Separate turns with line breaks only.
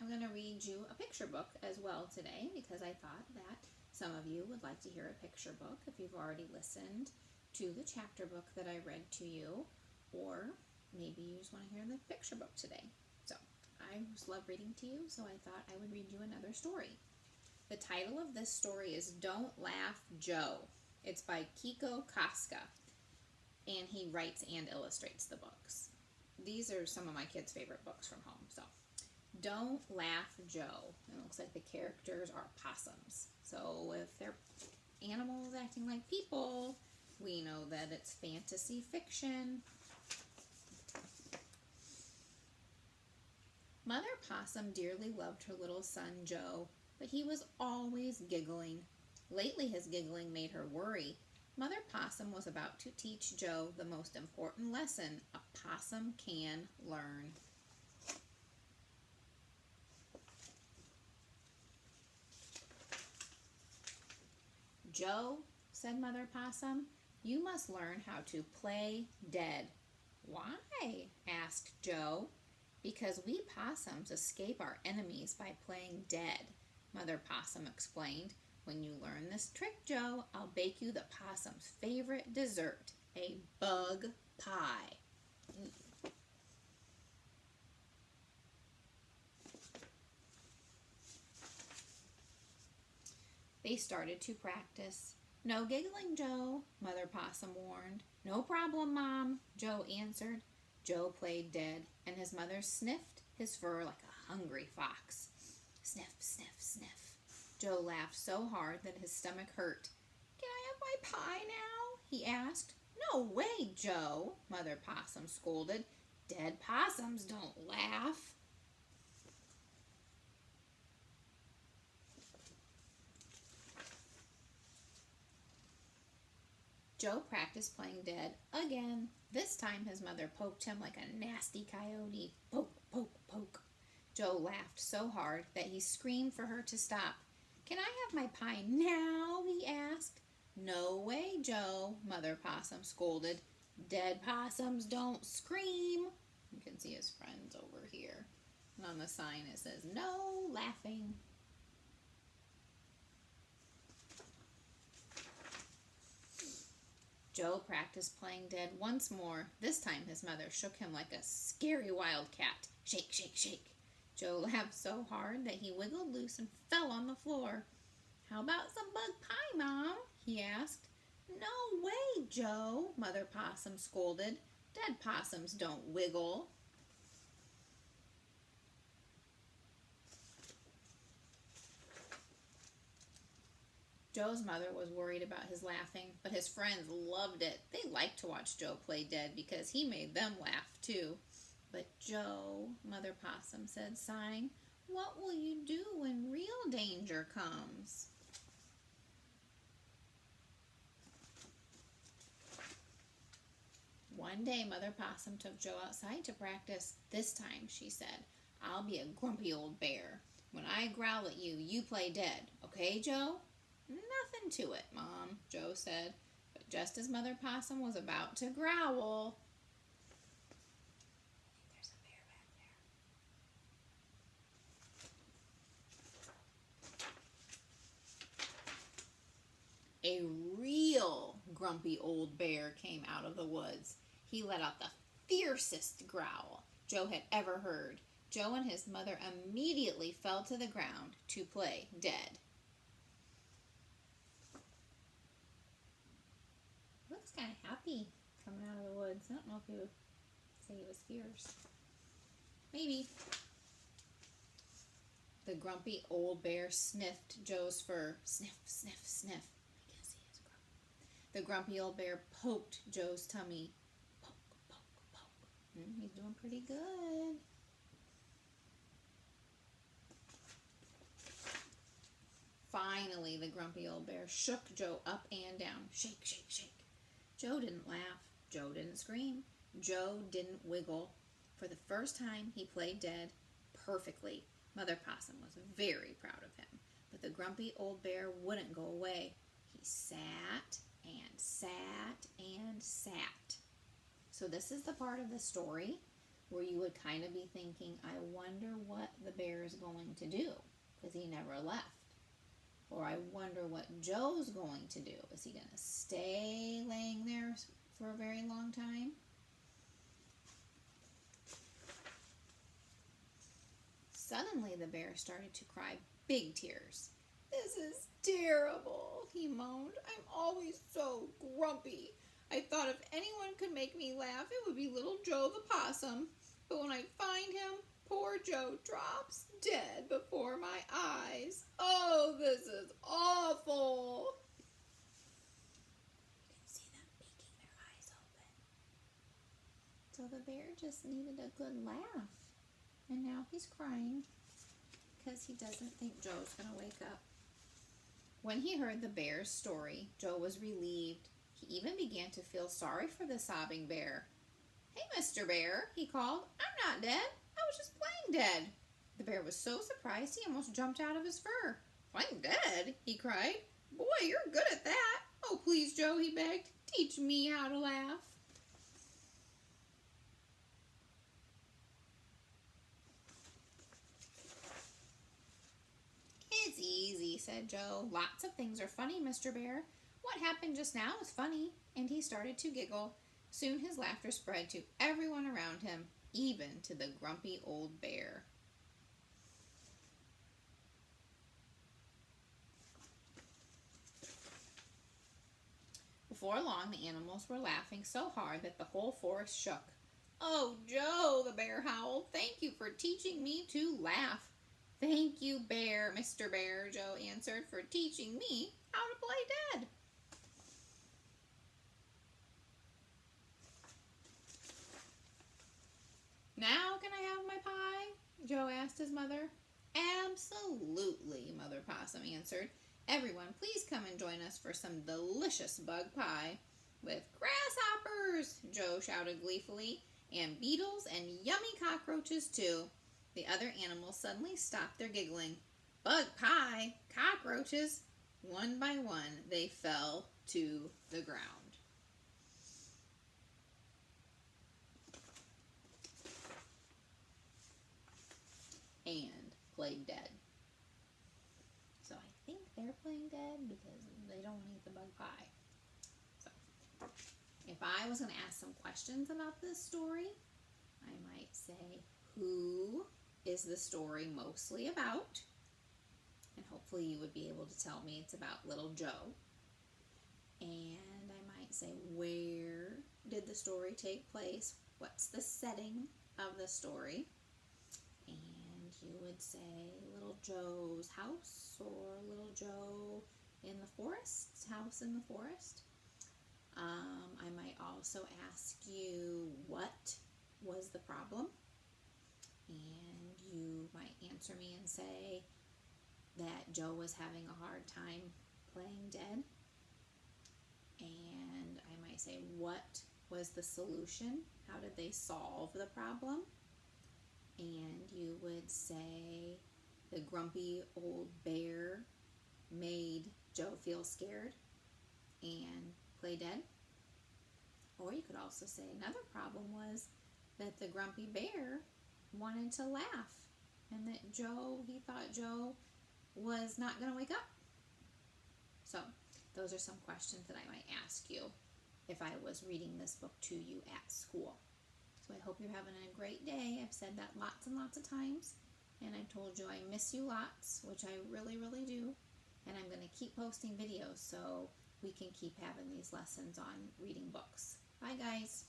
I'm going to read you a picture book as well today because I thought that some of you would like to hear a picture book if you've already listened to the chapter book that I read to you, or maybe you just want to hear the picture book today. So I just love reading to you, so I thought I would read you another story. The title of this story is Don't Laugh, Joe. It's by Kiko Casca, and he writes and illustrates the books. These are some of my kids' favorite books from home. So, Don't Laugh, Joe. It looks like the characters are possums. So if they're animals acting like people, we know that it's fantasy fiction. Mother Possum dearly loved her little son Joe, but he was always giggling. Lately his giggling made her worry. Mother Possum was about to teach Joe the most important lesson a possum can learn. Joe, said Mother Possum, you must learn how to play dead. Why? Asked Joe. Because we possums escape our enemies by playing dead, Mother Possum explained. When you learn this trick, Joe, I'll bake you the possum's favorite dessert, a bug pie. They started to practice. No giggling, Joe, Mother Possum warned. No problem, Mom, Joe answered. Joe played dead, and his mother sniffed his fur like a hungry fox. Sniff, sniff, sniff. Joe laughed so hard that his stomach hurt. Can I have my pie now? He asked. No way, Joe, Mother Possum scolded. Dead possums don't laugh. Joe practiced playing dead again. This time his mother poked him like a nasty coyote. Poke, poke, poke. Joe laughed so hard that he screamed for her to stop. Can I have my pie now? He asked. No way, Joe, Mother Possum scolded. Dead possums don't scream. You can see his friends over here. And on the sign it says, no laughing. Joe practiced playing dead once more. This time his mother shook him like a scary wildcat. Shake, shake, shake. Joe laughed so hard that he wiggled loose and fell on the floor. How about some bug pie, Mom? He asked. No way, Joe, Mother Possum scolded. Dead possums don't wiggle. Joe's mother was worried about his laughing, but his friends loved it. They liked to watch Joe play dead because he made them laugh too. But Joe, Mother Possum said, sighing, what will you do when real danger comes? One day, Mother Possum took Joe outside to practice. This time, she said, I'll be a grumpy old bear. When I growl at you, you play dead. Okay, Joe? Nothing to it, Mom, Joe said. But just as Mother Possum was about to growl, there's a bear back there. A real grumpy old bear came out of the woods. He let out the fiercest growl Joe had ever heard. Joe and his mother immediately fell to the ground to play dead. Looks kind of happy coming out of the woods. I don't know if you would say he was fierce. Maybe. The grumpy old bear sniffed Joe's fur. Sniff, sniff, sniff. I guess he is grumpy. The grumpy old bear poked Joe's tummy. Poke, poke, poke. He's doing pretty good. Finally, the grumpy old bear shook Joe up and down. Shake, shake, shake. Joe didn't laugh. Joe didn't scream. Joe didn't wiggle. For the first time, he played dead perfectly. Mother Possum was very proud of him. But the grumpy old bear wouldn't go away. He sat and sat and sat. So this is the part of the story where you would kind of be thinking, I wonder what the bear is going to do, because he never left. Or I wonder what Joe's going to do. Is he going to stay laying there for a very long time? Suddenly the bear started to cry big tears. This is terrible, he moaned. I'm always so grumpy. I thought if anyone could make me laugh, it would be little Joe the possum. But when I find him, poor Joe drops dead before my eyes. Oh, this is awful. You can see them peeking their eyes open. So the bear just needed a good laugh. And now he's crying because he doesn't think Joe's going to wake up. When he heard the bear's story, Joe was relieved. He even began to feel sorry for the sobbing bear. Hey, Mr. Bear, he called. I'm not dead. I was just playing dead. The bear was so surprised he almost jumped out of his fur. Playing dead? He cried. Boy, you're good at that. Oh, please, Joe, he begged. Teach me how to laugh. It's easy, said Joe. Lots of things are funny, Mr. Bear. What happened just now is funny. And he started to giggle. Soon his laughter spread to everyone around him, even to the grumpy old bear. Before long, the animals were laughing so hard that the whole forest shook. Oh, Joe, the bear howled. Thank you for teaching me to laugh. Thank you, Bear, Mr. Bear, Joe answered, for teaching me how to play dead. Now can I have my pie? Joe asked his mother. Absolutely, Mother Possum answered. Everyone, please come and join us for some delicious bug pie. With grasshoppers, Joe shouted gleefully, and beetles and yummy cockroaches too. The other animals suddenly stopped their giggling. Bug pie? Cockroaches? One by one, they fell to the ground. And played dead. So I think they're playing dead because they don't eat the bug pie. So if I was going to ask some questions about this story, I might say, who is the story mostly about? And hopefully you would be able to tell me it's about little Joe. And I might say, where did the story take place? What's the setting of the story? And you would say little Joe's house, or little Joe in the forest, house in the forest. I might also ask you, what was the problem? And you might answer me and say that Joe was having a hard time playing dead. And I might say, what was the solution? How did they solve the problem? And you would say the grumpy old bear made Joe feel scared and play dead. Or you could also say another problem was that the grumpy bear wanted to laugh, and that he thought Joe was not going to wake up. So those are some questions that I might ask you if I was reading this book to you at school. So I hope you're having a great day. I've said that lots and lots of times, and I've told you I miss you lots, which I really, really do. And I'm going to keep posting videos so we can keep having these lessons on reading books. Bye, guys.